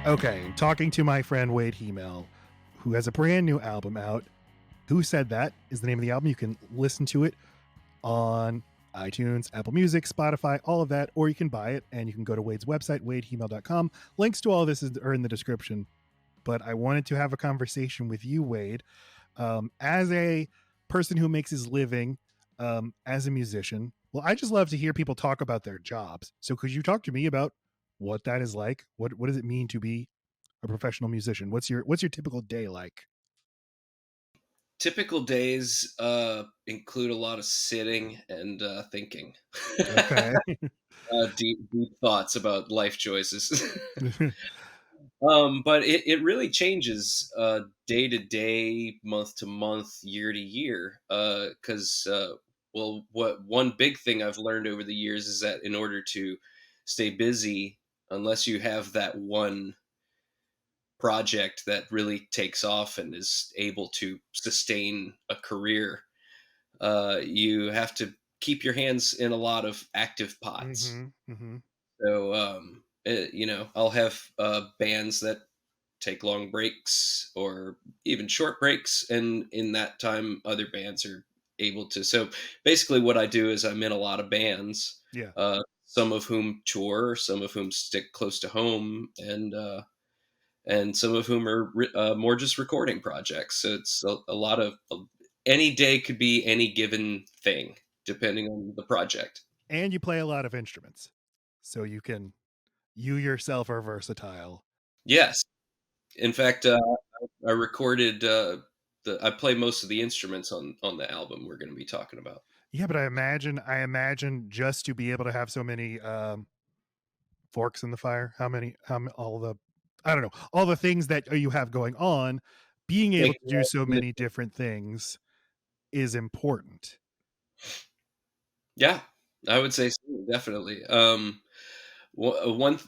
Okay, talking to my friend Wade Hymel, who has a brand new album out. Who Said That is the name of the album. You can listen to it on iTunes, Apple Music, Spotify, all of that, or you can buy it and you can go to Wade's website, wadehymel.com. Links to all this are in the description. But I wanted to have a conversation with you, Wade, as a person who makes his living as a musician. Well, I just love to hear people talk about their jobs. So could you talk to me about what that is like? What does it mean to be a professional musician? What's your typical day like? Typical days include a lot of sitting and thinking. Okay. Deep thoughts about life choices. But it really changes day to day, month to month, year to year. Because, well, what one big thing I've learned over the years is that in order to stay busy, unless you have that one project that really takes off and is able to sustain a career, you have to keep your hands in a lot of active pots. Mm-hmm. Mm-hmm. So, I'll have bands that take long breaks or even short breaks, and in that time, other bands are able to. So, basically, what I do is I'm in a lot of bands, Yeah. some of whom tour, some of whom stick close to home, and some of whom are more just recording projects. So it's a lot of any day could be any given thing, depending on the project. And you play a lot of instruments. So you yourself are versatile. Yes, in fact, I recorded I play most of the instruments on the album we're going to be talking about. Yeah, but I imagine just to be able to have so many forks in the fire, all the I don't know, all the things that you have going on, being able Make to do so many different things is important. Yeah, I would say so, definitely. One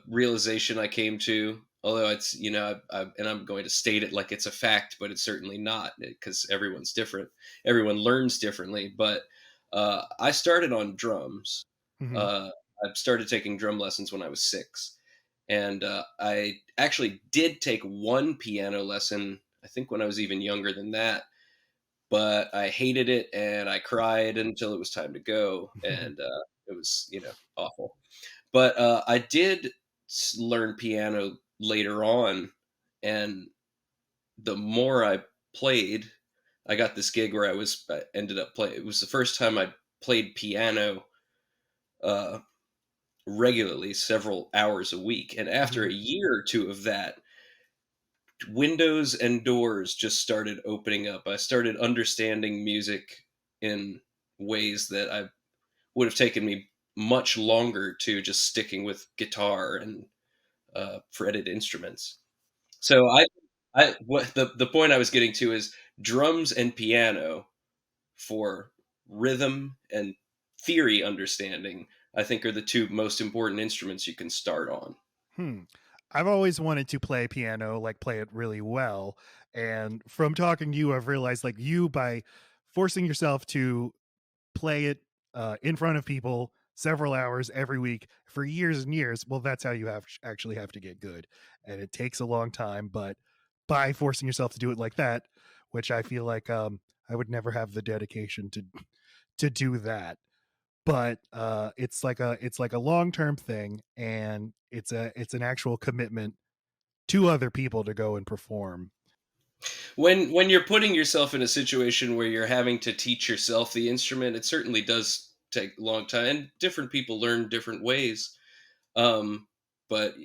realization I came to, although it's and I'm going to state it like it's a fact, but it's certainly not because everyone's different. Everyone learns differently. But I started on drums. Mhm. Uh, I started taking drum lessons when I was 6, and I actually did take one piano lesson. I think when I was even younger than that, but I hated it and I cried until it was time to go, and it was awful. But I did learn piano later on, and the more I played, I got this gig where I ended up playing. It was the first time I played piano uh, regularly, several hours a week, and after Mhm. a year or two of that, windows and doors just started opening up. I started understanding music in ways that I would have taken me much longer to just sticking with guitar and fretted instruments. So I what the point I was getting to is drums and piano for rhythm and theory understanding. I think are the two most important instruments you can start on. Hmm. I've always wanted to play piano, like play it really well. And from talking to you, I've realized like you by forcing yourself to play it in front of people several hours every week for years and years, well, that's how you actually have to get good. And it takes a long time, but by forcing yourself to do it like that, which I feel like I would never have the dedication to do that, but it's like a long-term thing, and it's an actual commitment to other people to go and perform. When you're putting yourself in a situation where you're having to teach yourself the instrument, it certainly does take a long time, and different people learn different ways. Um, but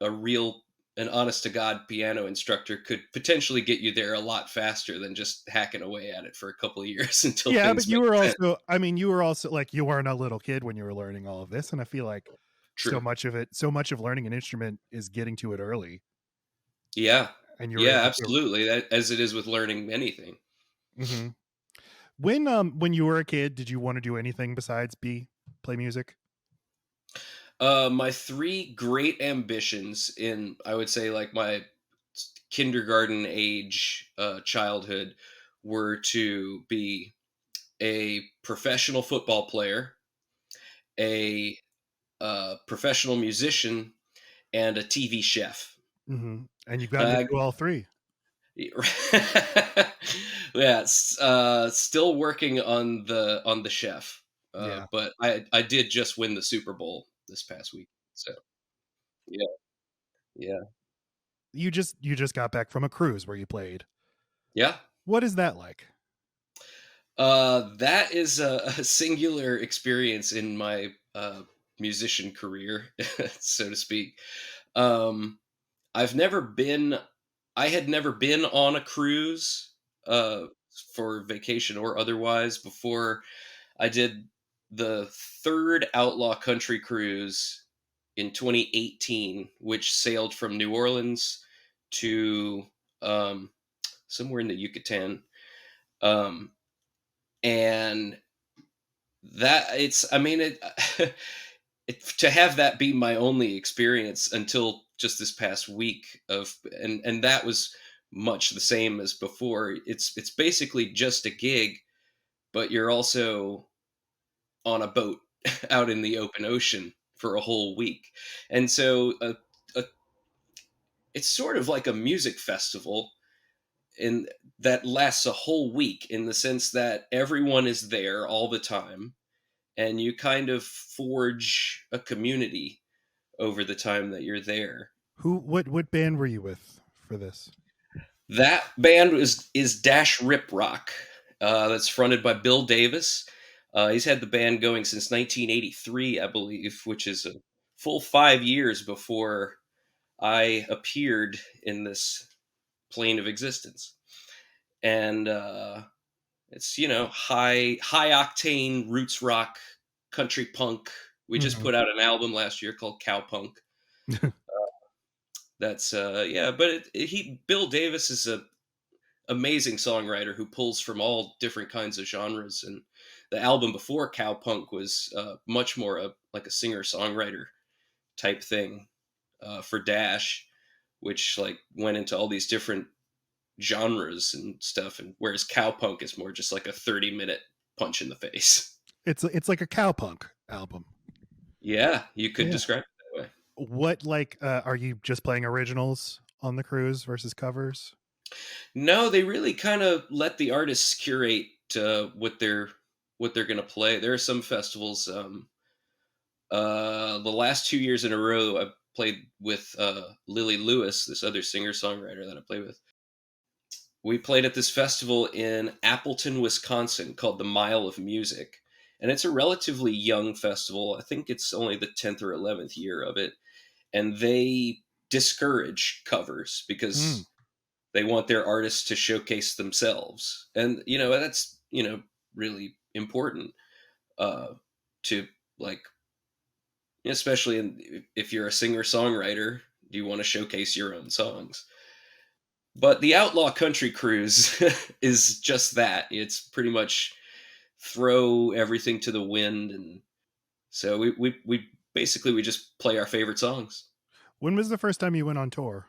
a real, an honest to god piano instructor could potentially get you there a lot faster than just hacking away at it for a couple of years until Yeah, but things make sense. you were also like you weren't a little kid when you were learning all of this, and I feel like True. so much of learning an instrument is getting to it early, Yeah. and you were Yeah, able to. absolutely. As it is with learning anything. Mhm. When you were a kid, did you want to do anything besides be play music? My three great ambitions in, I would say, like my kindergarten age childhood were to be a professional football player, a professional musician, and a TV chef. And you've gotten to Uh, do all 3. yeah, still working on the chef. Yeah. But I did just win the Super Bowl this past week. So yeah, yeah, You just got back from a cruise where you played. yeah. What is that like? That is a singular experience in my musician career, so to speak. Um, I've never been. I had never been on a cruise uh, for vacation or otherwise before I did the third Outlaw Country cruise in 2018, which sailed from New Orleans to um, somewhere in the Yucatan. Um, and that it's, I mean, to have that be my only experience until just this past week and that was much the same as before. It's basically just a gig, but you're also on a boat out in the open ocean for a whole week. And so a, it's sort of like a music festival in that lasts a whole week in the sense that everyone is there all the time and you kind of forge a community over the time that you're there. What band were you with for this? That band is Dash Rip Rock. That's fronted by Bill Davis. He's had the band going since 1983, I believe, which is a full 5 years before I appeared in this plane of existence. And it's high octane roots rock, country punk. We just Mhm. put out an album last year called Cowpunk. That's yeah, but he Bill Davis is a amazing songwriter who pulls from all different kinds of genres. And the album before Cowpunk was much more like a singer songwriter type thing for Dash, which like went into all these different genres and stuff. And whereas Cowpunk is more just like a 30-minute punch in the face. It's like a cowpunk album. Yeah, you could Yeah. describe it that way. What like are you just playing originals on the cruise versus covers? No, they really kind of let the artists curate what they're going to play. There are some festivals. The last 2 years in a row, I've played with Lily Lewis, this other singer songwriter that I play with. We played at this festival in Appleton, Wisconsin, called the Mile of Music, and it's a relatively young festival. I think it's only the 10th or 11th year of it, and they discourage covers Mm. because they want their artists to showcase themselves, and that's really important to like especially if you're a singer songwriter, you want to showcase your own songs. But the Outlaw Country Cruise is just that. It's pretty much throw everything to the wind, and so we basically we just play our favorite songs. When was the first time you went on tour?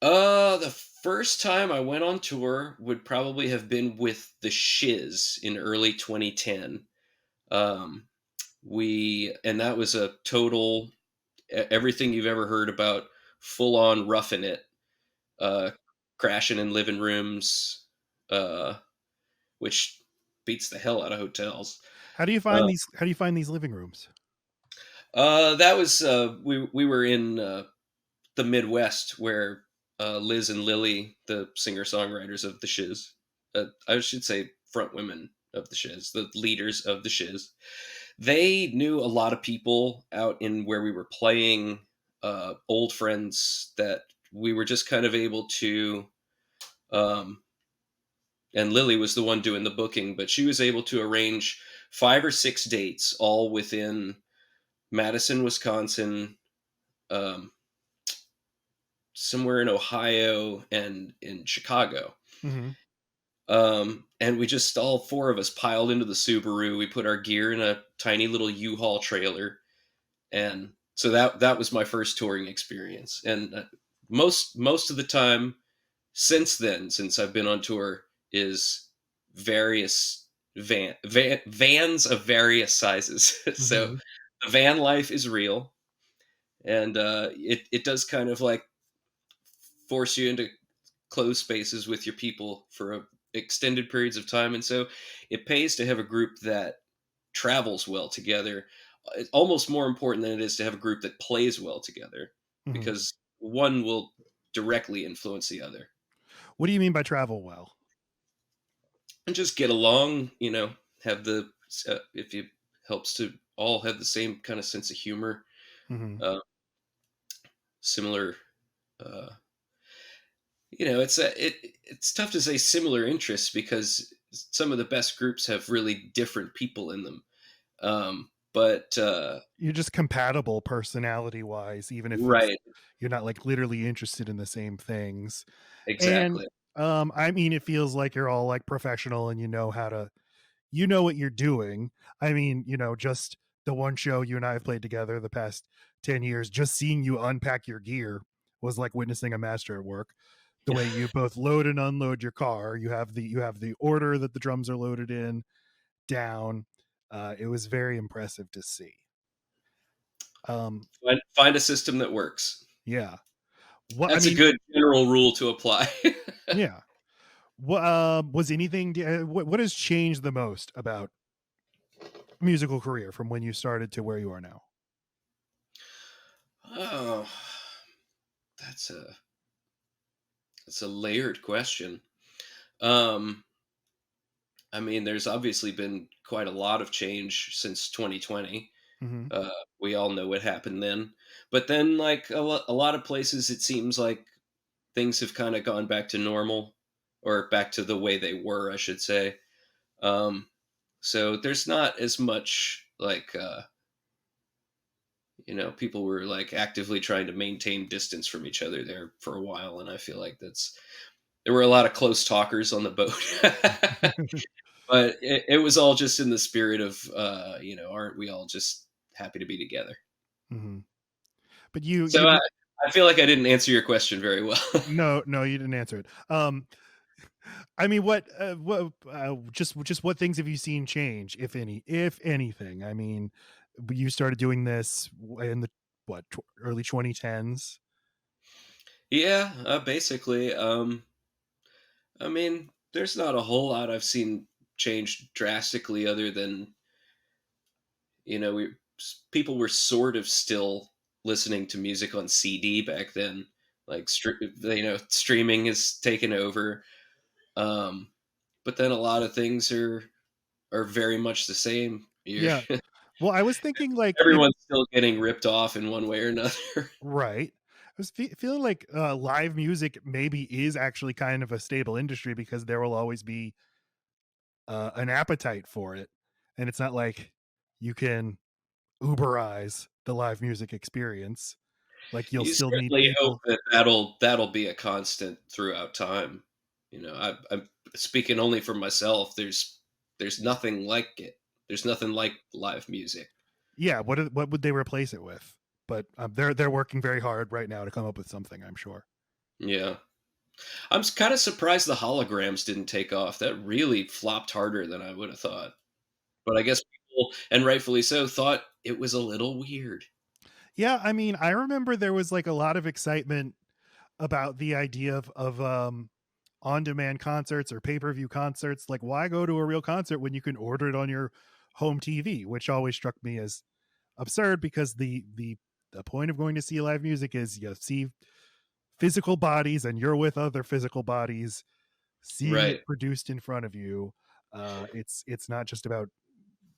The first time I went on tour would probably have been with the Shiz in early 2010. Um, and that was a total everything you've ever heard about, full on roughing it, uh, crashing in living rooms, uh, which beats the hell out of hotels. Uh, How do you find these living rooms? that was we were in the Midwest where Liz and Lily, the singer songwriters of the Shiz, I should say front women of the Shiz, the leaders of the Shiz, they knew a lot of people out in where we were playing, old friends that we were just kind of able to. Um, and Lily was the one doing the booking, but she was able to arrange 5 or 6 dates, all within Madison, Wisconsin, um, somewhere in Ohio, and in Chicago. Mhm. And we just all four of us piled into the Subaru. We put our gear in a tiny little U-Haul trailer, and so that was my first touring experience. And most of the time since then, since I've been on tour, is various vans of various sizes. So Mhm. the van life is real, and it does kind of like force you into closed spaces with your people for extended periods of time, and so it pays to have a group that travels well together. It's almost more important than it is to have a group that plays well together, Mhm. because one will directly influence the other. What do you mean by travel well? And just get along, have the if it helps to all have the same kind of sense of humor, Mhm. uh, similar. Uh, it's tough to say similar interests because some of the best groups have really different people in them. But You're just compatible personality-wise, even if it's right, you're not, like, literally interested in the same things. And, exactly. I mean, it feels like you're all, like, professional and you know what you're doing. I mean, just the one show you and I have played together the past 10 years, just seeing you unpack your gear was like witnessing a master at work. The way you both load and unload your car, you have the order that the drums are loaded in down. It was very impressive to see. Um, Find a system that works. yeah. What I That's a mean, good general rule to apply. yeah. What was anything what has changed the most about musical career from when you started to where you are now? Oh, that's a that's a layered question. Um, I mean, there's obviously been quite a lot of change since 2020. Mhm. Uh, we all know what happened then. But then, like a lot of places, it seems like things have kind of gone back to normal, or back to the way they were, I should say. Um, so there's not as much like, people were like actively trying to maintain distance from each other there for a while. And I feel like there were a lot of close talkers on the boat. But it was all just in the spirit of, aren't we all just happy to be together? Mhm. But you So you I feel like I didn't answer your question very well. No, no, you didn't answer it. I mean, just what things have you seen change, if anything? I mean, you started doing this in the early 2010s. Yeah, basically. I mean, there's not a whole lot I've seen change drastically, other than, people were sort of still listening to music on CD back then. Like, streaming has taken over. Um, but then a lot of things are very much the same. Yeah. Well, I was thinking like Everyone's still getting ripped off in one way or another. right. I was feeling like live music maybe is actually kind of a stable industry because there will always be an appetite for it, and it's not like you can Uberize the live music experience. Like you'll You still need certainly hope people. that that'll be a constant throughout time. I'm speaking only for myself. There's nothing like it. There's nothing like live music. Yeah, what would they replace it with? But, they're working very hard right now to come up with something, I'm sure. Yeah, I'm kind of surprised the holograms didn't take off. That really flopped harder than I would have thought. But I guess people, and rightfully so, thought it was a little weird. Yeah, I mean, I remember there was, like, a lot of excitement about the idea of on-demand concerts or pay-per-view concerts. Like, why go to a real concert when you can order it on your home TV? Which always struck me as absurd because the point of going to see live music is you see physical bodies and you're with other physical bodies seeing Right, it produced in front of you. It's not just about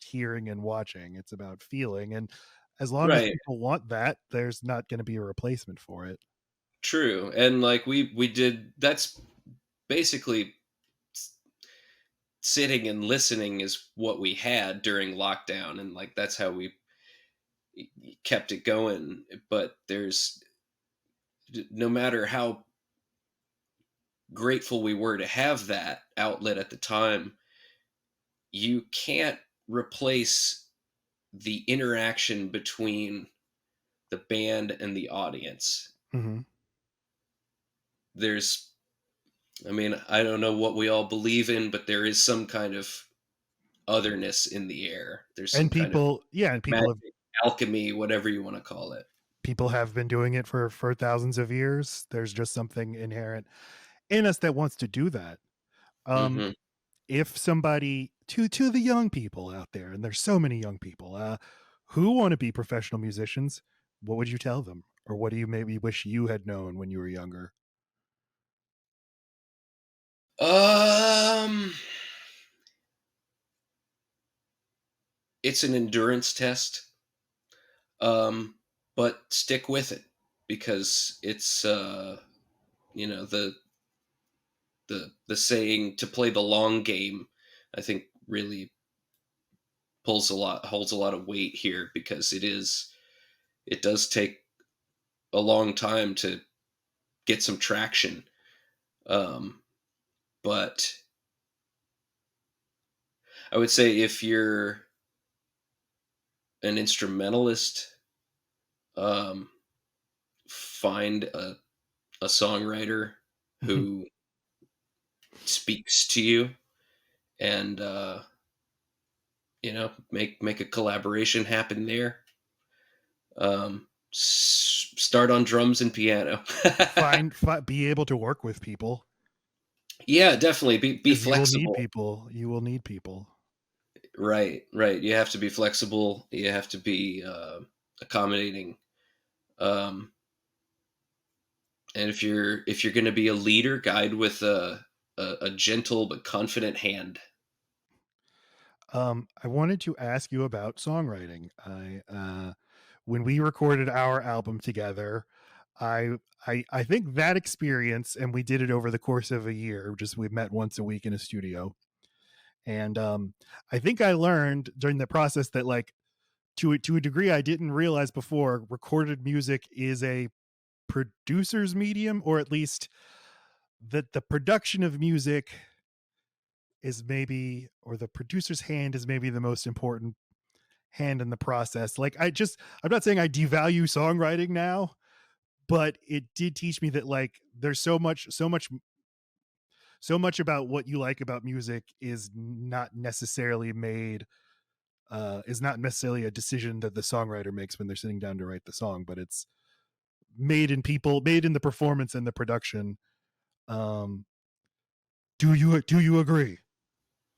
hearing and watching, it's about feeling, and as long as right, people want that, there's not going to be a replacement for it. true. And like we did. That's basically sitting and listening is what we had during lockdown, and like that's how we kept it going. But no matter how grateful we were to have that outlet at the time, you can't replace the interaction between the band and the audience. Mhm. There's I mean, I don't know what we all believe in, but there is some kind of otherness in the air. There's some And kind of people, yeah, and people have magic, alchemy, whatever you want to call it. people have been doing it for thousands of years. There's just something inherent in us that wants to do that. Um, Hmm. if somebody to the young people out there, and there's so many young people who want to be professional musicians, what would you tell them, or what do you maybe wish you had known when you were younger? Um, it's an endurance test, um, but stick with it because it's the saying to play the long game. I think really holds a lot of weight here because it does take a long time to get some traction. Um, but I would say if you're an instrumentalist, um, find a songwriter who speaks to you and make a collaboration happen there. Start on drums and piano. Be able to work with people, Yeah, definitely be because you will need flexible. people. You will need people. Right, right. You have to be flexible. You have to be accommodating. Um, and if you're going to be a leader, guide with a gentle but confident hand. I wanted to ask you about songwriting. When we recorded our album together, I I think that experience, and we did it over the course of a year. Just we met once a week in a studio, and I think I learned during the process that, like, to a degree I didn't realize before, recorded music is a producer's medium, or at least that the production of music is maybe, or the producer's hand is maybe the most important hand in the process. Like, I'm not saying I devalue songwriting now, but it did teach me that, like, there's so much about what you like about music is not necessarily a decision that the songwriter makes when they're sitting down to write the song, but it's made in the performance and the production. Um, do you agree?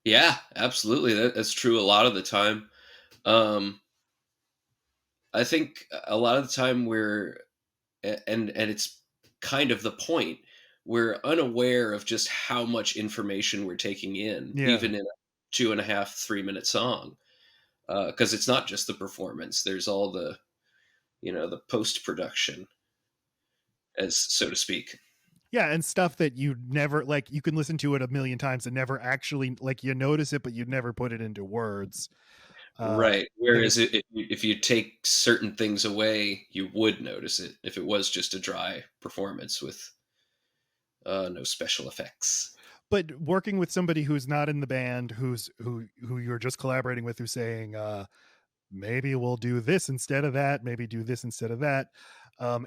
Yeah, absolutely. That's true a lot of the time. Um, I think a lot of the time and it's kind of the point. We're unaware of just how much information we're taking in, Yeah. even in a 2.5, 3 minute song. Because it's not just the performance. There's all the post production, as so to speak. Yeah, and stuff that you never, like, you can listen to it a million times and never actually, like, you notice it, but you never put it into words. Uh, Right. there's Whereas if you take certain things away, you would notice it if it was just a dry performance with no special effects. But working with somebody who's not in the band, who you're just collaborating with, who's saying, maybe we'll do this instead of that, maybe do this instead of that.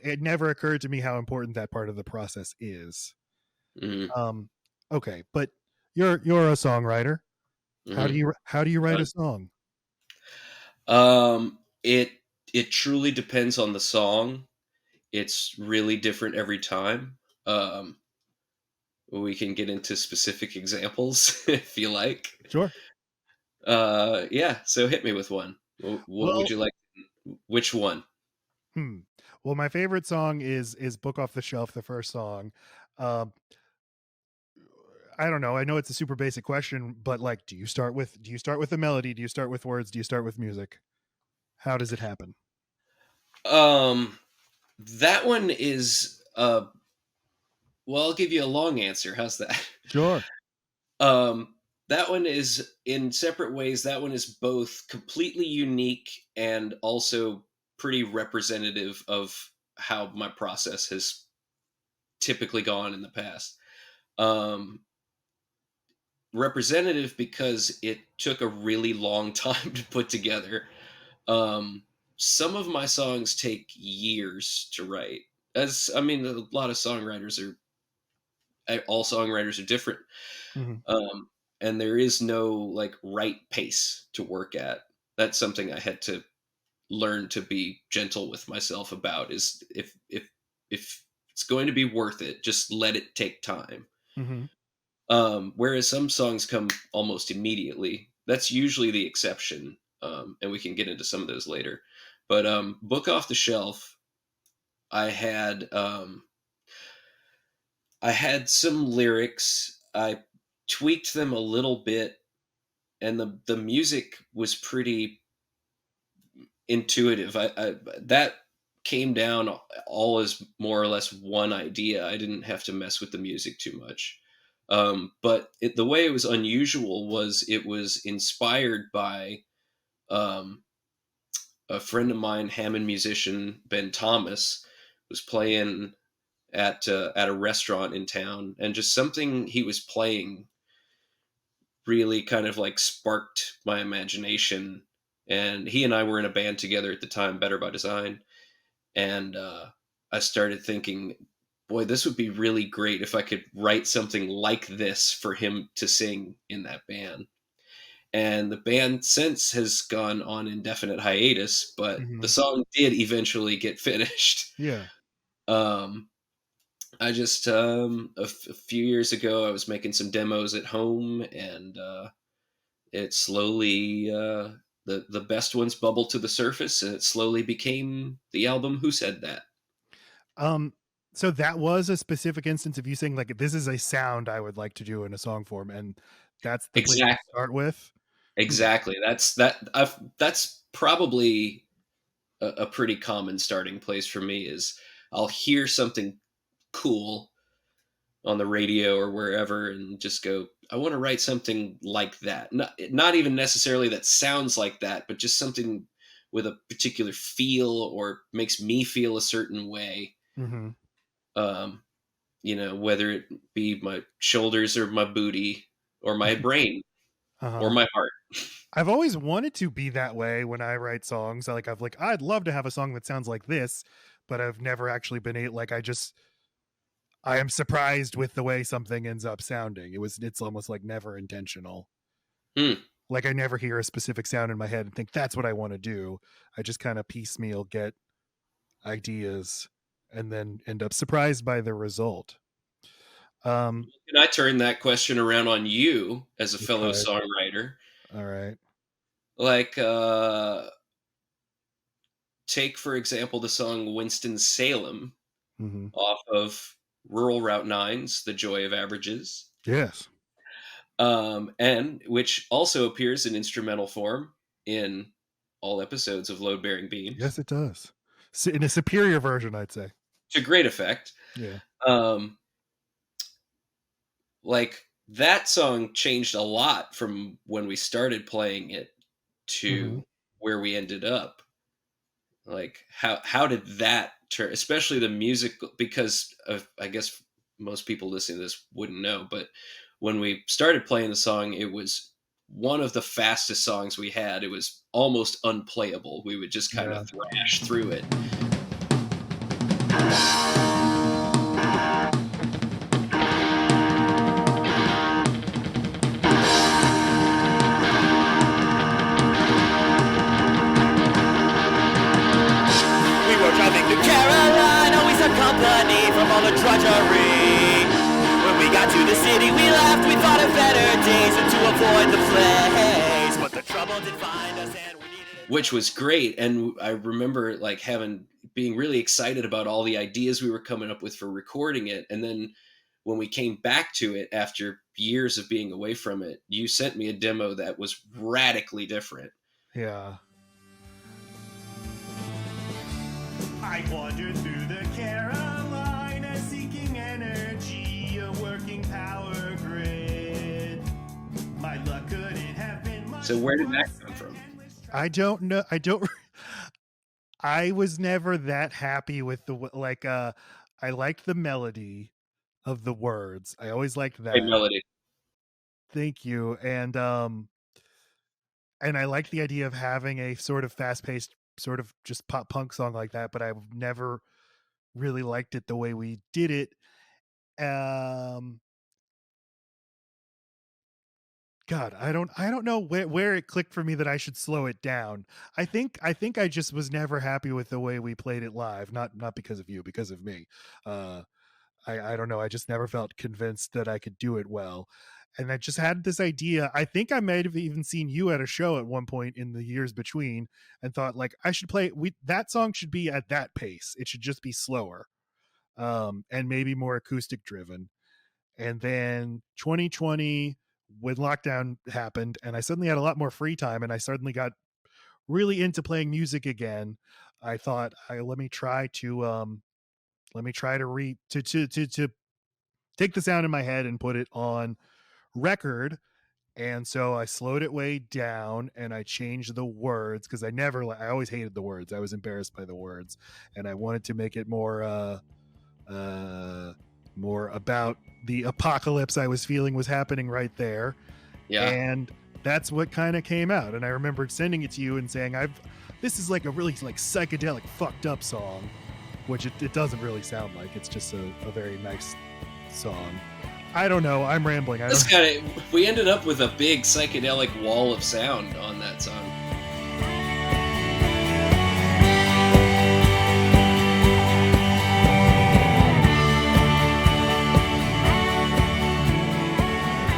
It never occurred to me how important that part of the process is. Hmm. Um, okay, but you're a songwriter. Hmm. How do you write a song? It truly depends on the song. It's really different every time. We can get into specific examples if you like. Sure. Yeah. So hit me with one. What would Well, you like? Which one? hmm. Well, my favorite song is "Book Off the Shelf," the first song. Um, I don't know. I know it's a super basic question, but, like, do you start with a melody? Do you start with words? Do you start with music? How does it happen? Um, that one is. Well, I'll give you a long answer. How's that? Sure. Um, that one is in separate ways. That one is both completely unique and also pretty representative of how my process has typically gone in the past. Um, Representative because it took a really long time to put together. Um, some of my songs take years to write. As I mean, a lot of songwriters are all songwriters are different. Mhm. Um, and there is no like right pace to work at. That's something I had to learned to be gentle with myself about is if it's going to be worth it, just let it take time. Mhm. Whereas some songs come almost immediately. That's usually the exception, and we can get into some of those later. But Book Off the Shelf, I had I had some lyrics. I tweaked them a little bit, and the music was pretty intuitive. I that came down all as more or less one idea. I didn't have to mess with the music too much. But the way it was unusual was it was inspired by um, a friend of mine, Hammond musician Ben Thomas, was playing at a restaurant in town, and just something he was playing really kind of like sparked my imagination. And he and I were in a band together at the time, Better by Design, and I started thinking, boy, this would be really great if I could write something like this for him to sing in that band. And the band since has gone on indefinite hiatus, but the Mhm. song did eventually get finished. Yeah. Um, I just a few years ago, I was making some demos at home, and it slowly the best ones bubbled to the surface, and it slowly became the album Who Said That. Um, so that was a specific instance of you saying, like, "This is a sound I would like to do in a song form," and that's the place to Exactly. start with? Hmm. Exactly. That's probably a pretty common starting place for me is I'll hear something cool on the radio or wherever and just go, I want to write something like that. Not even necessarily that sounds like that, but just something with a particular feel or makes me feel a certain way. Mhm. Um, whether it be my shoulders or my booty or my brain or Uh-huh. my heart. I've always wanted to be that way when I write songs. I'd love to have a song that sounds like this, but I've never actually been able. I am surprised with the way something ends up sounding. It's almost like never intentional. Hmm. Like I never hear a specific sound in my head and think that's what I want to do. I just kind of piecemeal get ideas and then end up surprised by the result. Um, Can I turn that question around on you as a fellow okay. songwriter? All right. Like, take for example the song Winston-Salem Mm-hmm. off of Rural Route 9's The Joy of Averages, Yes. and which also appears in instrumental form in all episodes of Load Bearing Beams Yes, it does. In a superior version, I'd say. to great effect. Yeah. Um, like that song changed a lot from when we started playing it Mm-hmm. to where we ended up. Like how did that turn, especially the music, because of, I guess most people listening to this wouldn't know, but when we started playing the song, it was one of the fastest songs we had. It was almost unplayable. We would just kind of Yeah. thrash through it. We were driving to Carolina, we took company from all the drudgery. When we got to the city we left, we thought of better days and to avoid the place. But the trouble did find us and we needed it. Which was great, and I remember like having being really excited about all the ideas we were coming up with for recording it. And then when we came back to it after years of being away from it, you sent me a demo that was radically different. Yeah. I wandered through the Carolinas seeking energy, a working power grid. My luck couldn't have been much So where did that worse. come from? I don't know. I don't. I was never that happy with I liked the melody of the words. I always liked Great that. melody. Thank you. And I like the idea of having a sort of fast-paced, sort of just pop punk song like that, but I've never really liked it the way we did it. Um, God, I don't know where it clicked for me that I should slow it down. I think I just was never happy with the way we played it live. Not because of you, because of me. Uh I don't know. I just never felt convinced that I could do it well. And I just had this idea. I think I might have even seen you at a show at one point in the years between and thought like I should play we that song should be at that pace. It should just be slower. And maybe more acoustic driven. And then 2020 when lockdown happened and I suddenly had a lot more free time and I suddenly got really into playing music again. I thought let me try to to take the sound in my head and put it on record. And so I slowed it way down and I changed the words because I always hated the words. I was embarrassed by the words and I wanted to make it uh more about the apocalypse I was feeling was happening right there. Yeah. And that's what kind of came out. And I remember sending it to you and saying, this is like a really like psychedelic fucked up song, which it doesn't really sound like. It's just a very nice song. I don't know. I'm rambling. I That's don't. kind of. We ended up with a big psychedelic wall of sound on that song.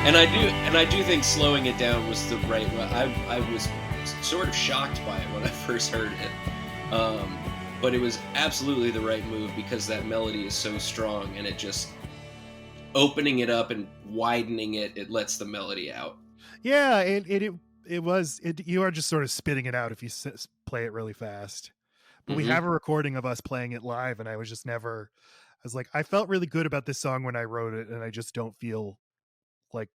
And I do think slowing it down was the right. I was sort of shocked by it when I first heard it, but it was absolutely the right move because that melody is so strong, and it just opening it up and widening it, it lets the melody out. Yeah, it was it. You are just sort of spitting it out if you play it really fast. But we Hmm. have a recording of us playing it live, and I was just never. I was like, I felt really good about this song when I wrote it, and I just don't feel like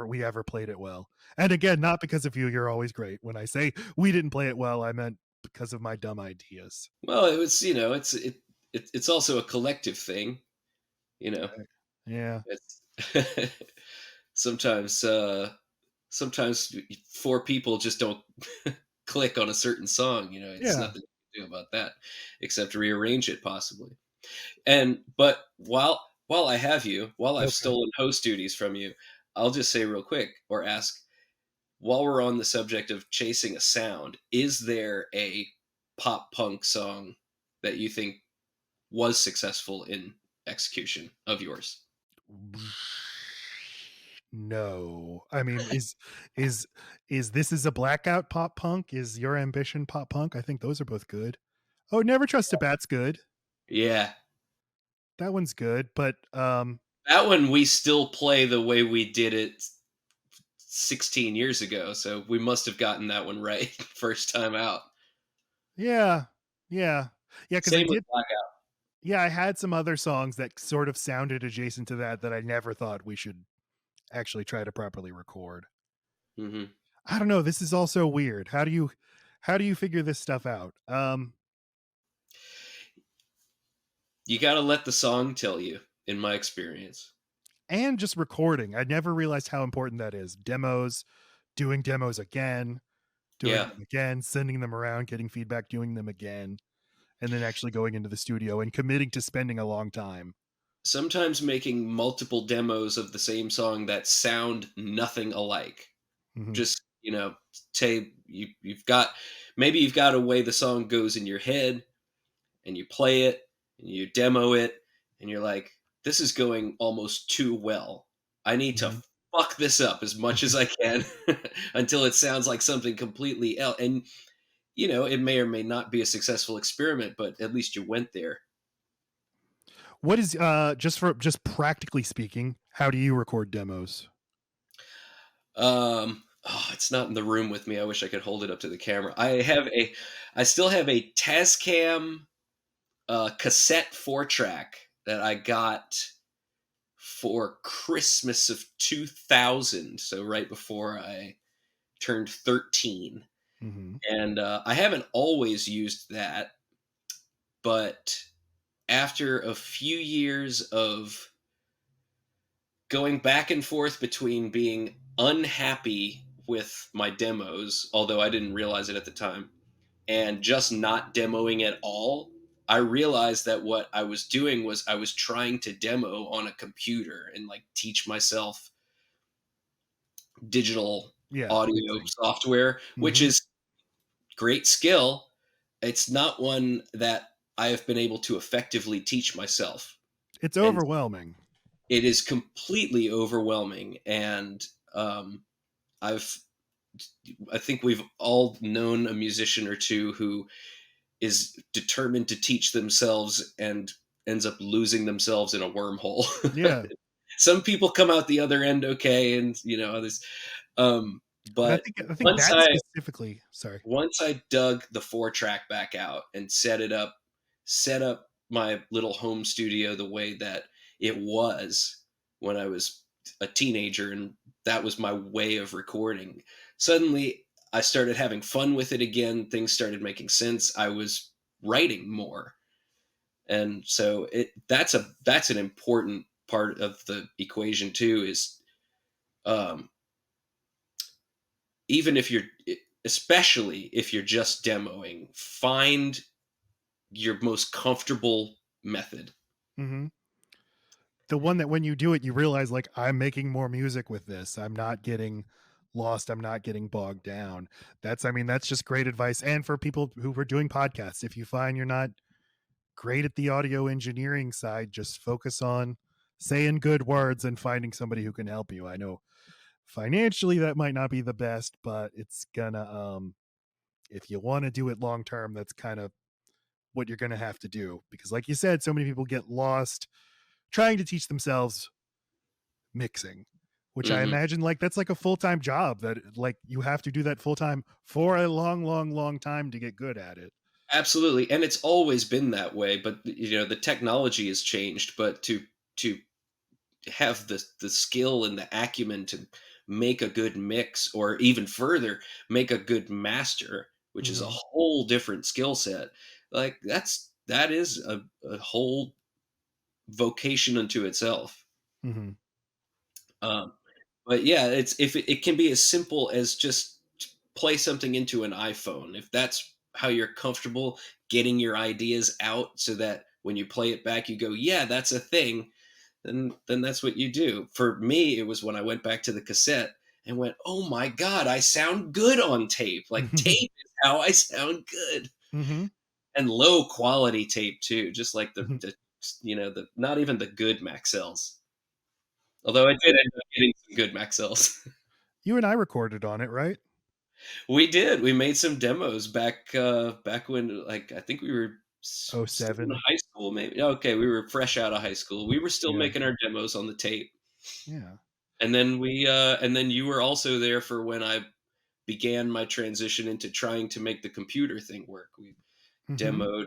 we ever played it well. And again, not because of you. You're always great. When I say we didn't play it well, I meant because of my dumb ideas. Well, it was it's also a collective thing, you know. Yeah, It's sometimes sometimes four people just don't click on a certain song, you know. It's yeah. nothing you can do about that except rearrange it possibly. And but while I have you, while I've Okay. stolen host duties from you, I'll just say real quick or ask, while we're on the subject of chasing a sound, is there a pop punk song that you think was successful in execution of yours? No, I mean, is this is a blackout pop punk? Is your ambition pop punk? I think those are both good. Oh, never trust a bat's good. Yeah. That one's good, but That one we still play the way we did it 16 years ago, so we must have gotten that one right first time out. yeah, yeah, yeah. Because I Same with did. Blackout. Yeah, I had some other songs that sort of sounded adjacent to that that I never thought we should actually try to properly record. Mhm. I don't know. This is also weird. How do you figure this stuff out? You gotta let the song tell you, in my experience. And just recording. I never realized how important that is. Demos, doing demos again, doing Yeah. them again, sending them around, getting feedback, doing them again, and then actually going into the studio and committing to spending a long time. Sometimes making multiple demos of the same song that sound nothing alike. Mhm. Just, you know, say you've got maybe you've got a way the song goes in your head and you play it and you demo it and you're like, this is going almost too well. I need to Mhm. fuck this up as much as I can until it sounds like something completely else. And you know, it may or may not be a successful experiment, but at least you went there. What is just practically speaking, how do you record demos? Oh, it's not in the room with me. I wish I could hold it up to the camera. I still have a Tascam cassette 4 track that I got for Christmas of 2000, so right before I turned 13. Mhm. And I haven't always used that, but after a few years of going back and forth between being unhappy with my demos, although I didn't realize it at the time, and just not demoing at all, I realized that what I was doing was I was trying to demo on a computer and like teach myself digital Yeah, audio mixing. software, which Mhm. is great skill. It's not one that I have been able to effectively teach myself. It's And overwhelming. it is completely overwhelming. And I've, I think we've all known a musician or two who is determined to teach themselves and ends up losing themselves in a wormhole. Yeah, Some people come out the other end okay, and others. and I But think I think once that I specifically sorry. once I dug the 4-track back out and set up my little home studio the way that it was when I was a teenager, and that was my way of recording. Suddenly, I started having fun with it again. Things started making sense. I was writing more, and so that's an important part of the equation too. Is um, even if you're especially if you're just demoing, find your most comfortable method. Mhm. The one that when you do it, you realize, like, "I'm making more music with this. I'm not getting lost. I'm not getting bogged down." That's I mean, that's just great advice, and for people who were doing podcasts, if you find you're not great at the audio engineering side, just focus on saying good words and finding somebody who can help you. I know financially that might not be the best, but it's gonna if you want to do it long term, that's kind of what you're gonna have to do. Because like you said, so many people get lost trying to teach themselves mixing, which I Hmm. imagine like that's like a full-time job that like you have to do that full time for a long, long, long time to get good at it. Absolutely, and it's always been that way. But the technology has changed. But to have the skill and the acumen to make a good mix, or even further, make a good master, which is a Hmm. whole different skill set. Like that is a whole vocation unto itself. Hmm. Um, but yeah, it can be as simple as just play something into an iPhone. If that's how you're comfortable getting your ideas out, so that when you play it back, you go, "Yeah, that's a thing." Then that's what you do. For me, it was when I went back to the cassette and went, "Oh my god, I sound good on tape. Like tape is how I sound good." Hmm. And low quality tape too, just like the not even the good Maxells. Although I did end up getting some good Maxells. You and I recorded on it, right? We did. We made some demos back when, like, I think we were Oh still in 07. high school, maybe. Okay, we were fresh out of high school. We were still Yeah. making our demos on the tape. Yeah. And then you were also there for when I began my transition into trying to make the computer thing work. We Hmm. demoed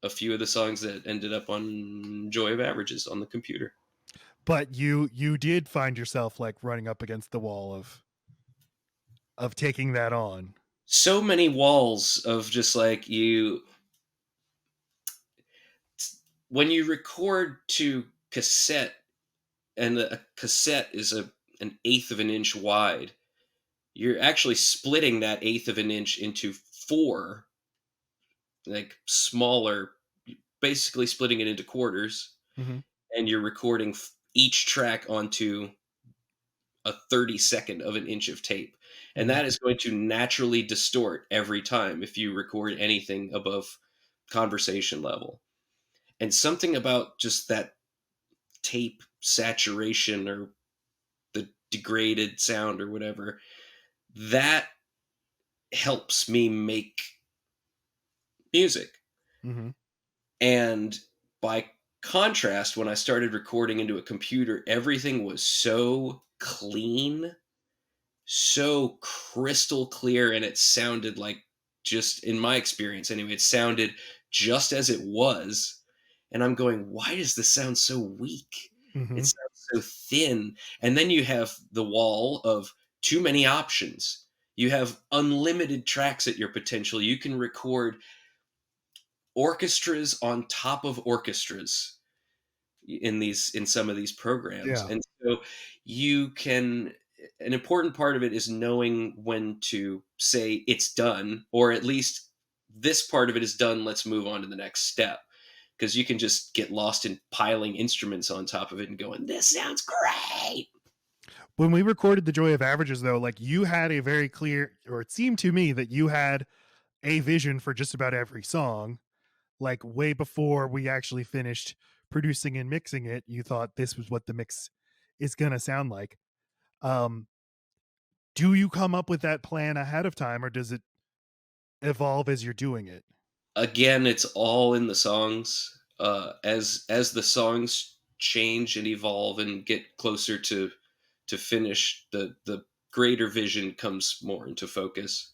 a few of the songs that ended up on Joy of Averages on the computer. But you did find yourself like running up against the wall of taking that on. So many walls of just like when you record to cassette, and a cassette is an eighth of an inch wide. You're actually splitting that eighth of an inch into four, like, smaller, basically splitting it into quarters, Hmm. and you're recording each track onto a 32nd of an inch of tape. And Hmm. that is going to naturally distort every time if you record anything above conversation level. And something about just that tape saturation, or the degraded sound, or whatever, that helps me make music. Hmm. And by contrast, when I started recording into a computer, everything was so clean, so crystal clear, and it sounded like, just in my experience anyway, it sounded just as it was. And I'm going, why does this sound so weak? It Hmm. sounds so thin. And then you have the wall of too many options. You have unlimited tracks at your potential. You can record orchestras on top of orchestras in some of these programs. Yeah. And so you can an important part of it is knowing when to say it's done, or at least this part of it is done, let's move on to the next step. Because you can just get lost in piling instruments on top of it and going, this sounds great. When we recorded The Joy of Averages, though, like you had a very clear, or it seemed to me that you had a vision for just about every song. Like way before we actually finished producing and mixing it, you thought this was what the mix is going to sound like. Um, do you come up with that plan ahead of time, or does it evolve as you're doing it? Again, it's all in the songs. As the songs change and evolve and get closer to finish, the greater vision comes more into focus.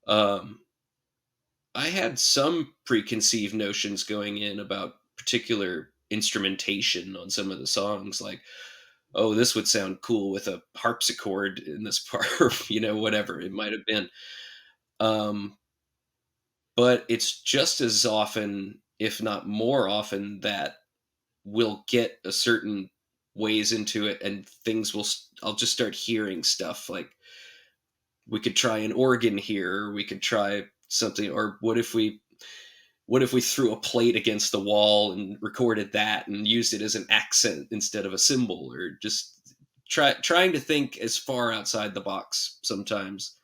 Um, I had some preconceived notions going in about particular instrumentation on some of the songs, like, oh, this would sound cool with a harpsichord in this part, whatever it might have been. Um, but it's just as often, if not more often, that we'll get a certain ways into it and I'll just start hearing stuff like, we could try an organ here, or we could try something, or what if we threw a plate against the wall and recorded that and used it as an accent instead of a symbol, or just trying to think as far outside the box sometimes.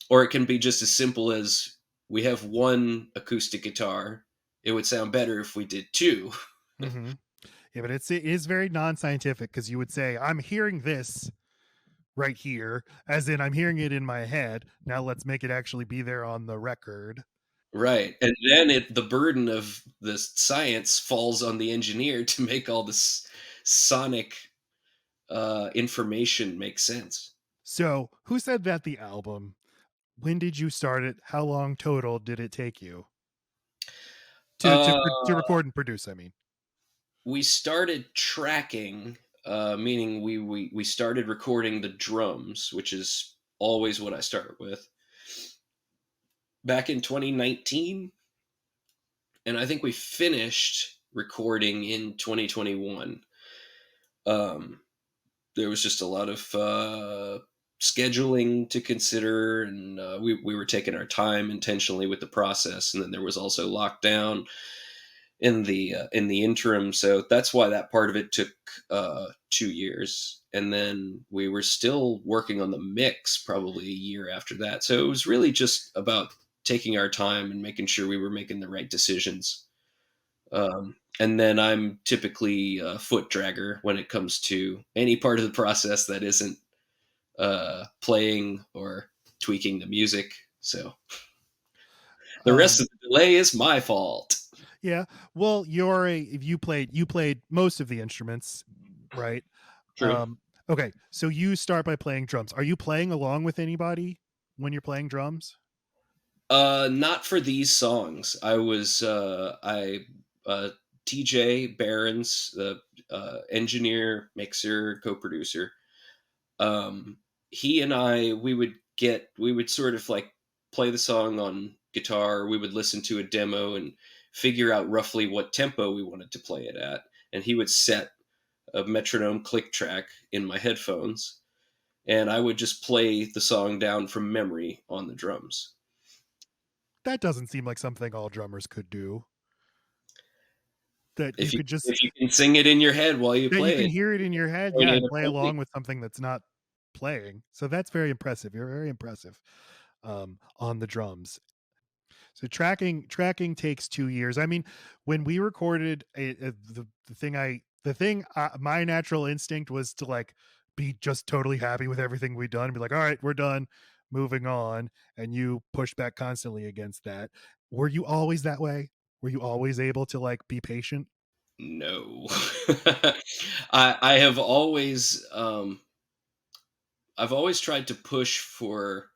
Or it can be just as simple as, we have one acoustic guitar, it would sound better if we did two. Mm-hmm. Yeah, but it is very non-scientific, because you would say, I'm hearing this right here, as in I'm hearing it in my head. Now let's make it actually be there on the record. Right. And then the burden of the science falls on the engineer to make all this sonic information make sense. So, who said that the album? When did you start it? How long total did it take you to Uh, record and produce? I mean, we started tracking, meaning we started recording the drums, which is always what I start with, back in 2019, and I think we finished recording in 2021. Um, there was just a lot of scheduling to consider, and we were taking our time intentionally with the process, and then there was also lockdown in the interim, so that's why that part of it took 2 years, and then we were still working on the mix probably a year after that. So it was really just about taking our time and making sure we were making the right decisions. And then I'm typically a foot dragger when it comes to any part of the process that isn't playing or tweaking the music. So the rest um, of the delay is my fault. yeah. Well, if you played most of the instruments, right? True. Um, okay, so you start by playing drums. Are you playing along with anybody when you're playing drums? Not for these songs. I uh TJ Barron's, the engineer, mixer, co-producer. Um he and I, we would sort of like play the song on guitar. We would listen to a demo and figure out roughly what tempo we wanted to play it at, and he would set a metronome click track in my headphones, and I would just play the song down from memory on the drums. That doesn't seem like something all drummers could do. That you If you could just if you can sing it in your head while you that you play can it, hear it in your head, going yeah, and in play harmony. along with something that's not playing. So that's very impressive. You're very impressive on the drums. So tracking takes 2 years. I mean, when we recorded my natural instinct was to like be just totally happy with everything we'd done and be like, all right, we're done, moving on. And you push back constantly against that. Were you always that way? Were you always able to like be patient? No. I have always, I've always tried to push for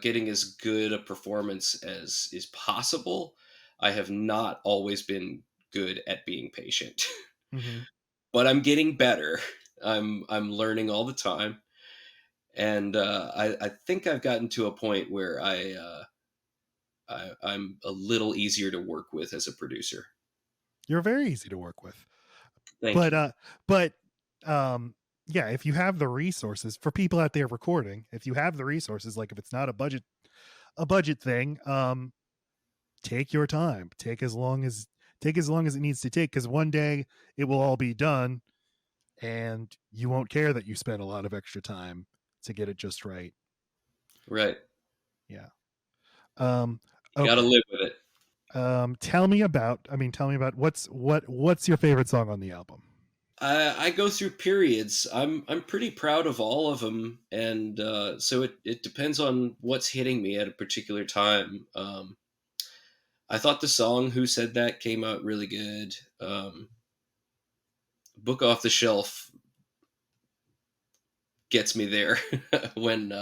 getting as good a performance as is possible. I have not always been good at being patient, Mm-hmm. but I'm getting better. I'm learning all the time, and I think I've gotten to a point where I'm a little easier to work with as a producer. You're very easy to work with. Thank But you. but um yeah, if you have the resources for people out there recording, if you have the resources, like if it's not a budget thing, take your time. Take as long as it needs to take, because one day it will all be done and you won't care that you spent a lot of extra time to get it just right. Right. Yeah. You got to Okay. live with it. Tell me about. What's your favorite song on the album? I go through periods. I'm pretty proud of all of them, and so it depends on what's hitting me at a particular time. I thought the song "Who Said That" came out really good. "Book Off the Shelf" gets me there when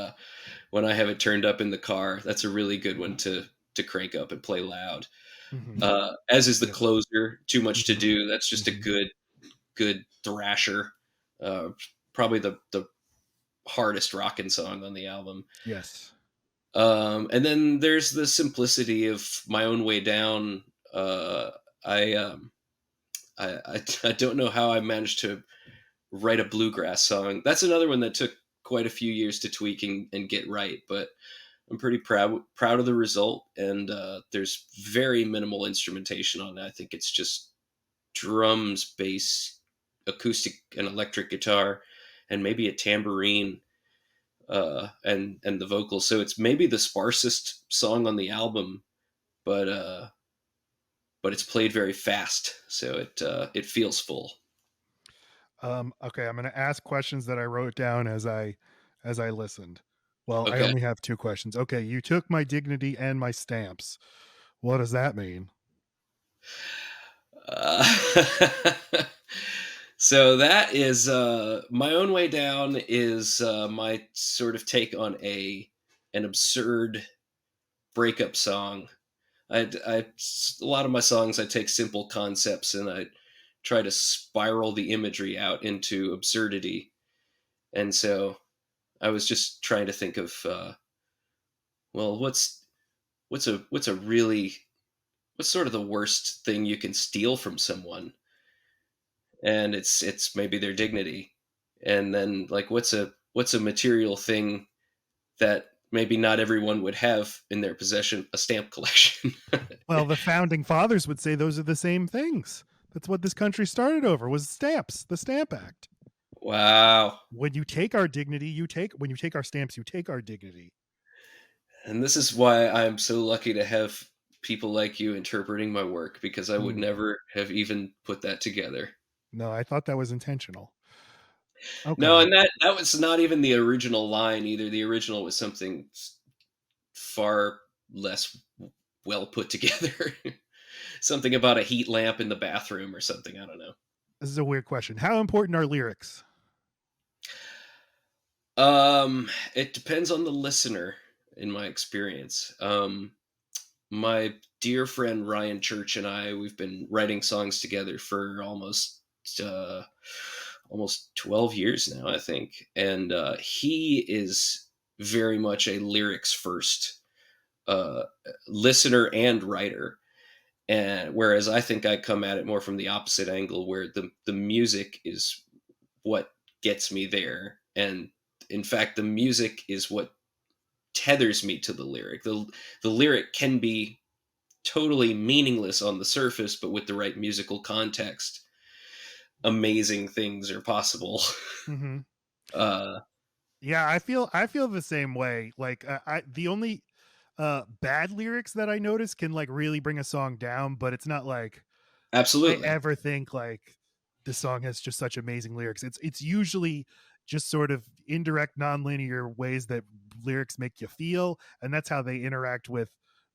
when I have it turned up in the car. That's a really good one to crank up and play loud. Mm-hmm. As is the Yep. closer. "Too Much to Mm-hmm. Do." That's just a Mm-hmm. good thrasher. Uh, Probably the hardest rockin' song on the album. Yes. And then there's the simplicity of "My Own Way Down." I, I don't know how I managed to write a bluegrass song. That's another one that took quite a few years to tweak and get right, but I'm pretty proud of the result. And there's very minimal instrumentation on it. I think it's just drums, bass, acoustic and electric guitar, and maybe a tambourine, and the vocals. So it's maybe the sparsest song on the album, but it's played very fast, so it feels full. Okay, I'm going to ask questions that I wrote down as I listened. Well, I Okay. only have two questions. Okay, you took my dignity and my stamps. What does that mean? Uh, so that is "My Own Way Down" is my sort of take on an absurd breakup song. A lot of my songs, I take simple concepts and I try to spiral the imagery out into absurdity. And so I was just trying to think of, well, what's a really what's sort of the worst thing you can steal from someone, and it's maybe their dignity. And then, like, what's a material thing that maybe not everyone would have in their possession? A stamp collection. Well, the founding fathers would say those are the same things. That's what this country started over was stamps, the Stamp Act. Wow. When you take our dignity, when you take our stamps, you take our dignity. And this is why I'm so lucky to have people like you interpreting my work, because I would Hmm. never have even put that together. No, I thought that was intentional. No, Okay. and that was not even the original line either. The original was something far less well put together. Something about a heat lamp in the bathroom or something. I don't know. This is a weird question. How important are lyrics? It depends on the listener, in my experience. My dear friend Ryan Church and we've been writing songs together for uh, almost 12 years now, I think. And he is very much a lyrics first uh, listener and writer. And whereas I think I come at it more from the opposite angle, where the music is what gets me there. And in fact, the music is what tethers me to the lyric. The lyric can be totally meaningless on the surface, but with the right musical context, amazing things are possible. Mm-hmm. uh, Yeah, I feel the same way. Like I the only bad lyrics that I notice can like really bring a song down, but it's not like I Absolutely. ever think like the song has just such amazing lyrics. It's usually just sort of indirect nonlinear ways that lyrics make you feel, and that's how they interact with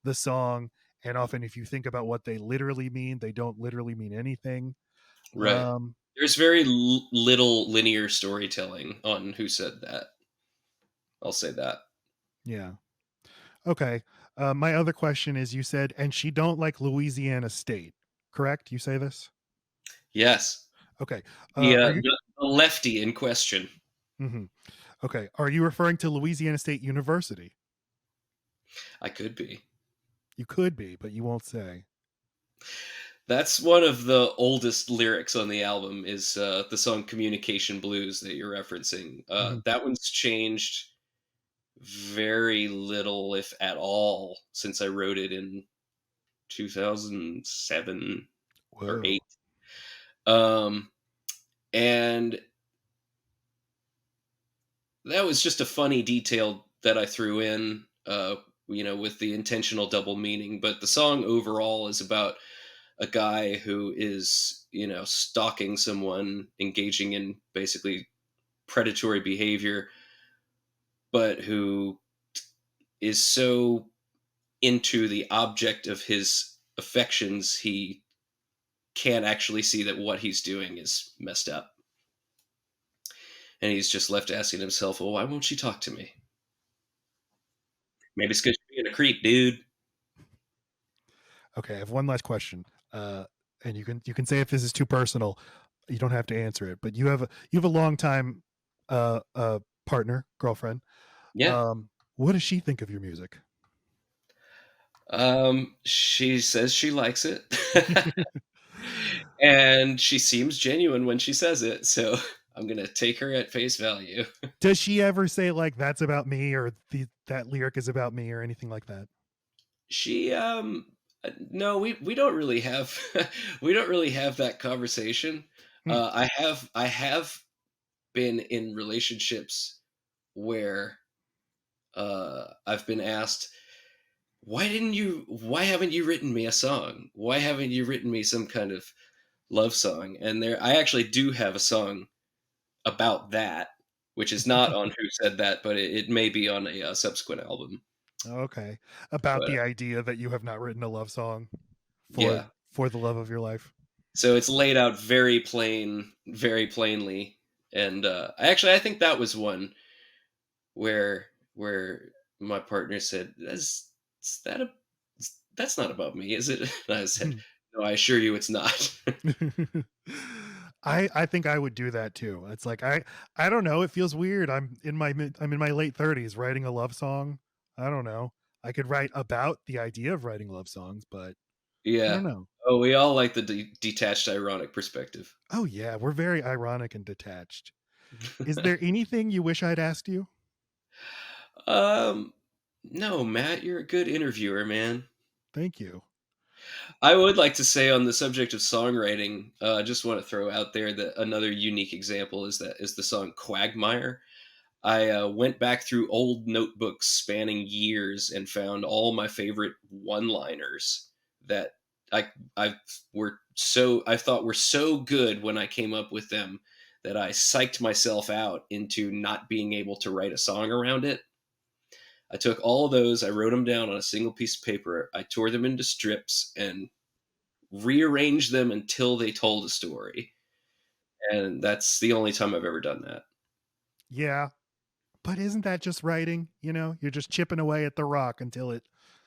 the song. And often if you think about what they literally mean, they don't literally mean anything. Right. Um There's very little linear storytelling on Who Said That. I'll say that. yeah. Okay. My other question is you said and she don't like Louisiana State. Correct? You say this? Yes. Okay. The, Are you the lefty in question. mhm. Okay. Are you referring to Louisiana State University? I could be. You could be, but you won't say. That's one of the oldest lyrics on the album, is the song "Communication Blues" that you're referencing. Mhm. That one's changed very little, if at all, since I wrote it in 2007 or Whoa. 8. Um, and that was just a funny detail that I threw in, with the intentional double meaning. But the song overall is about a guy who is, stalking someone, engaging in basically predatory behavior, but who is so into the object of his affections, he can't actually see that what he's doing is messed up. And he's just left asking himself, well, why won't she talk to me? Maybe it's because you're being a creep, dude. Okay, I have one last question. And you can say if this is too personal. You don't have to answer it, but you have a long time partner, girlfriend. Yeah. What does she think of your music? She says she likes it. And she seems genuine when she says it, so I'm gonna take her at face value. Does she ever say like that's about me or that lyric is about me or anything like that? She no, we don't really have we don't really have that conversation. Hmm. I have been in relationships where I've been asked, why haven't you written me a song? Why haven't you written me some kind of love song? And there I actually do have a song about that, which is not on Who Said That, but it may be on a subsequent album. Okay. About But the idea that you have not written a love song for yeah, for the love of your life. so it's laid out very plainly. And I think that was one where my partner said, is that a that's not about me, is it?" And I said, "No, I assure you, it's not." I think I would do that too. It's like I don't know. It feels weird. I'm in my late 30s writing a love song. I don't know. I could write about the idea of writing love songs, but I don't Yeah. know. Oh, we all like the detached, ironic perspective. Oh yeah, we're very ironic and detached. Is there anything you wish I'd asked you? um, no, Matt, you're a good interviewer, man. Thank you. I would like to say on the subject of songwriting, I just want to throw out there that another unique example is the song "Quagmire." I went back through old notebooks spanning years and found all my favorite one-liners that I I thought were so good when I came up with them that I psyched myself out into not being able to write a song around it. I took all of those, I wrote them down on a single piece of paper, I tore them into strips and rearranged them until they told a story. And that's the only time I've ever done that. Yeah, but isn't that just writing? You're just chipping away at the rock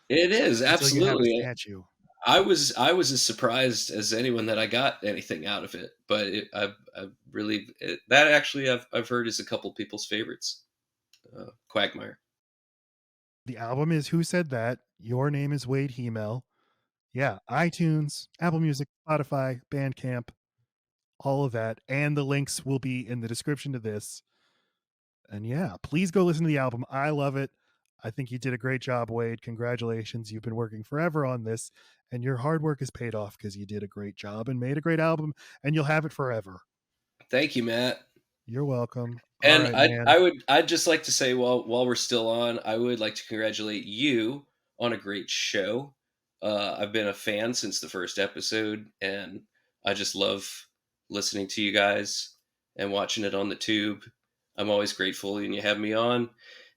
It is until you have a absolutely. statue. I was as surprised as anyone that I got anything out of it, but I really that actually I've heard is a couple people's favorites. Quagmire. The album is Who Said That? Your name is Wade Hymel. Yeah, iTunes, Apple Music, Spotify, Bandcamp, all of that. And the links will be in the description to this. And yeah, please go listen to the album. I love it. I think you did a great job, Wade. Congratulations. You've been working forever on this, and your hard work is paid off because you did a great job and made a great album, and you'll have it forever. Thank you, Matt. You're welcome. All And right, I man. would I'd just like to say while we're still on, I would like to congratulate you on a great show. I've been a fan since the first episode, and I just love listening to you guys and watching it on the tube. I'm always grateful when you have me on,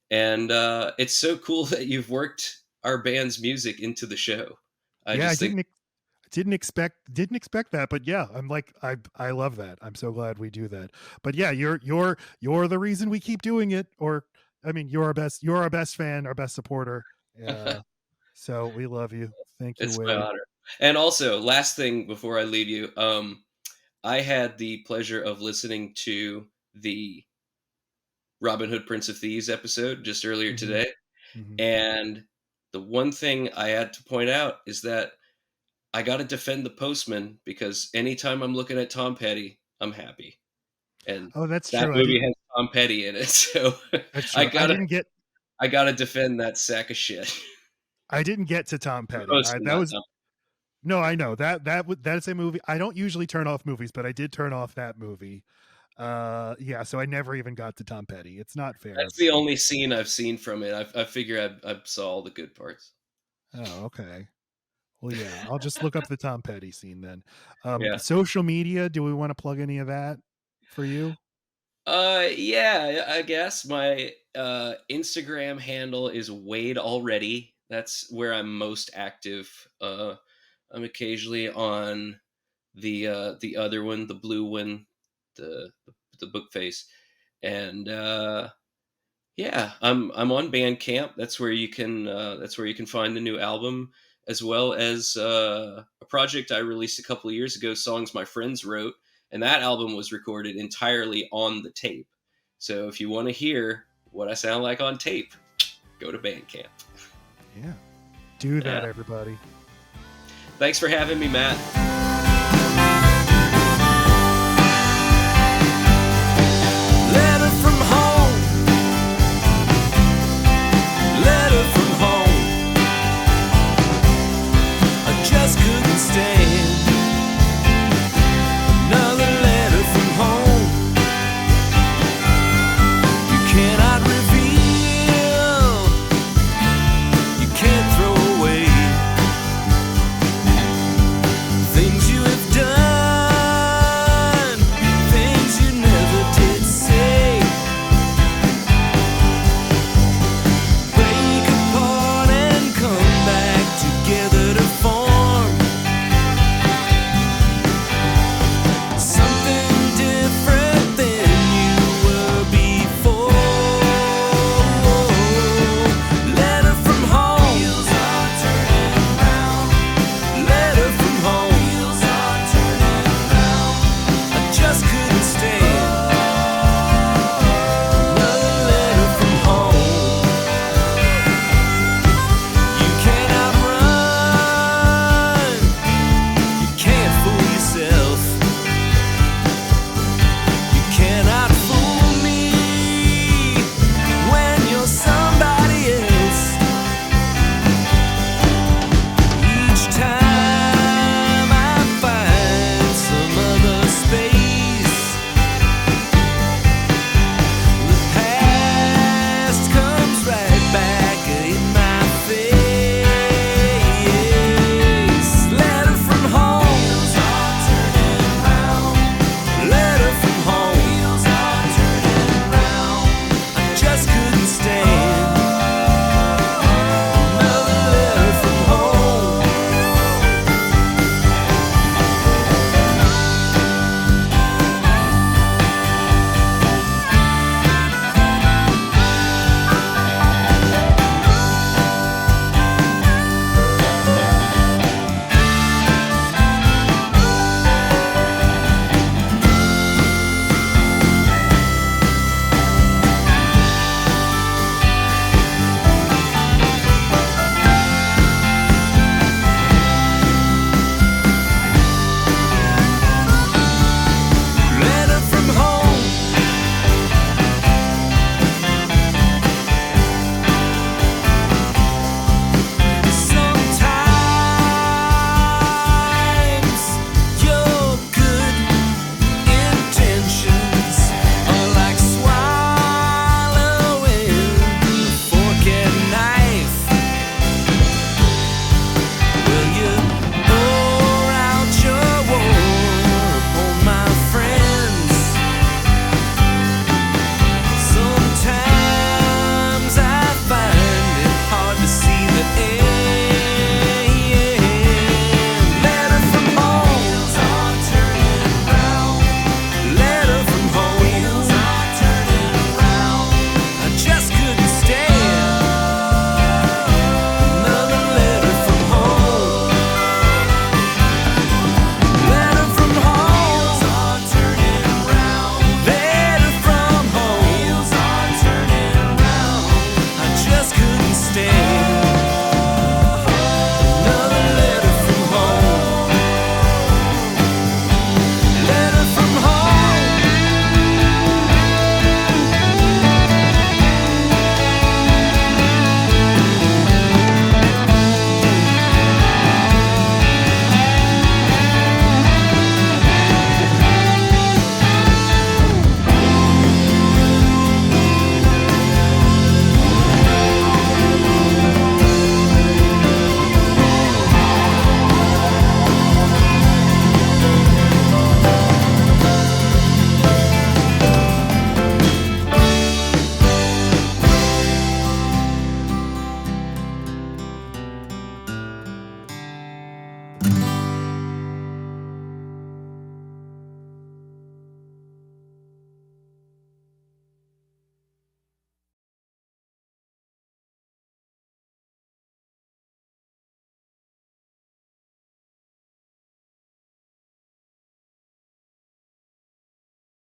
and it's so cool that you've worked our band's music into the show. I Yeah, I just think didn't expect that, but yeah, I'm like I love that. I'm so glad we do that. But yeah, you're the reason we keep doing it. Or I mean, you're our best fan, our best supporter. So we love you. Thank you, it's my Wade. honor. And also, last thing before I leave you, I had the pleasure of listening to the Robin Hood Prince of Thieves episode just earlier Hmm. today. Hmm. And the one thing I had to point out is that I got to defend the postman because anytime I'm looking at Tom Petty, I'm happy. And Oh, that's that true. I movie didn't. has Tom Petty in it. So That's I true. I gotta didn't get. I gotta defend that sack of shit. I didn't get to Tom The Petty. postman, That not was Tom. no. I know that that's a movie. I don't usually turn off movies, but I did turn off that movie. Yeah, so I never even got to Tom Petty. It's not fair That's of the me. only scene I've seen from it. I figure I saw all the good parts. Oh, okay. Well, yeah, I'll just look up the Tom Petty scene then. Yeah. Social media, do we want to plug any of that for you? Yeah, I guess my Instagram handle is Wade already. That's where I'm most active. I'm occasionally on the other one, the blue one, the the book face, and yeah, I'm on Bandcamp. That's where you can find the new album, as well as a project I released a couple of years ago, songs my friends wrote, and that album was recorded entirely on the tape. So if you want to hear what I sound like on tape, go to Bandcamp. Yeah. Do that, Yeah. everybody. Thanks for having me, Matt.